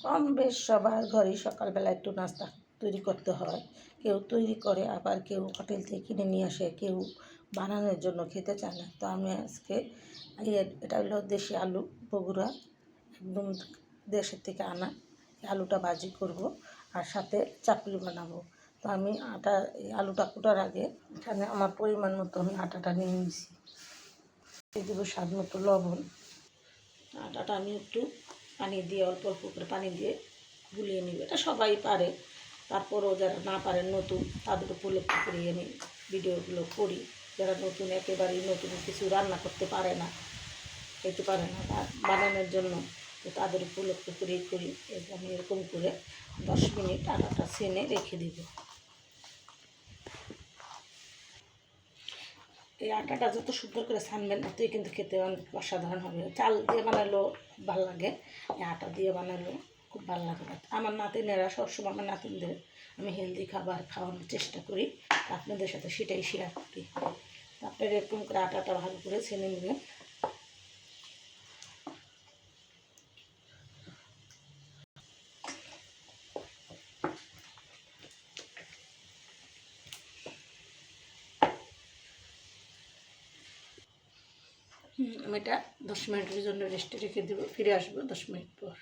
কম বেশ সবার ঘরেই সকালবেলা একটু নাস্তা তৈরি করতে হয়। কেউ তৈরি করে, আবার কেউ হোটেল থেকে কিনে নিয়ে আসে, কেউ বানানোর জন্য খেতে চায় না। তো আমি আজকে এটা হলো দেশি আলু, বগুড়া একদম দেশের থেকে আনা। আলুটা ভাজি করব আর সাথে চাপড়ি বানাবো। তো আমি এই আলুটা কুটার আগে এখানে আমার পরিমাণ মতো আমি আটাটা নিয়ে নিয়েছি। দিয়ে দেবো স্বাদ মতো লবণ। আটাটা আমি একটু পানি দিয়ে অল্প অল্প করে পানি দিয়ে গুলিয়ে নিব। এটা সবাই পারে, তারপরেও যারা না পারেন নতুন তাদের উপলক্ষে করিয়ে আমি ভিডিওগুলো করি। যারা নতুন একেবারেই নতুন কিছু রান্না করতে পারে না, খেতে পারে না বানানোর জন্য, তো তাদের উপলক্ষে করেই করি। আমি এরকম করে 10 মিনিট আটাটা ছেনে রেখে দিব। এই আটাটা যত সুন্দর করে ছানবেন ততই কিন্তু খেতে অনেক অসাধারণ হবে। চাল দিয়ে বানালেও ভালো লাগে, এই আটা দিয়ে বানালেও খুব ভালো লাগে। আমার নাতিনেরা সবসময়, আমার নাতিনদের আমি হেলদি খাবার খাওয়ানোর চেষ্টা করি, আপনাদের সাথে সেটাই শেয়ার করি। আপনারা এরকম করে আটাটা ভালো করে ছেনে নেবেন। আমি এটা 10 মিনিটের জন্য রেস্টে রেখে দেবো, ফিরে আসবো 10 মিনিট পর।